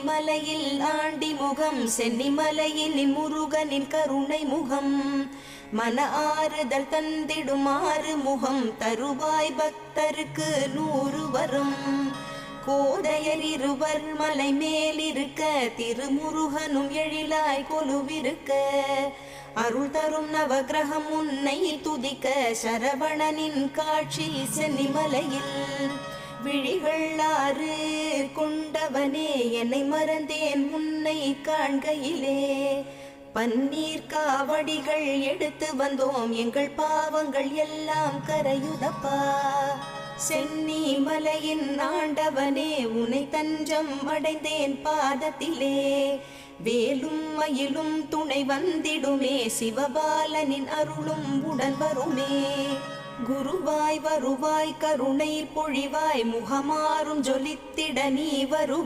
மலையில் ஆண்டி முகம், சென்னிமலையில் முருகனின் கருணை முகம், மன ஆறுதல் தந்திடும் ஆறு முகம், தருவாய் பக்தருக்கு 100 வரும். கோதையர் இருவர் மலை மேலிருக்க, திருமுருகனும் எழிலாய் கொலுவிருக்க, அருள் தரும் நவகிரகம் உன்னை துதிக்க, சரவணனின் காட்சி சென்னிமலையில். விழிகள் 6 கொண்டவனே, என்னை மறந்தேன் உன்னை காண்கையிலே, பன்னீர் காவடிகள் எடுத்து வந்தோம், எங்கள் பாவங்கள் எல்லாம் கரையுதப்பா. சென்னி மலையின் ஆண்டவனே, உனை தஞ்சம் அடைந்தேன் பாதத்திலே, வேலும் மயிலும் துணை வந்திடுமே, சிவபாலனின் அருளும் உடன் வருமே. குருவாய் வருவாய், கருணை பொழிவாய், முகமாறும் ஜொலித்திட நீ வரு.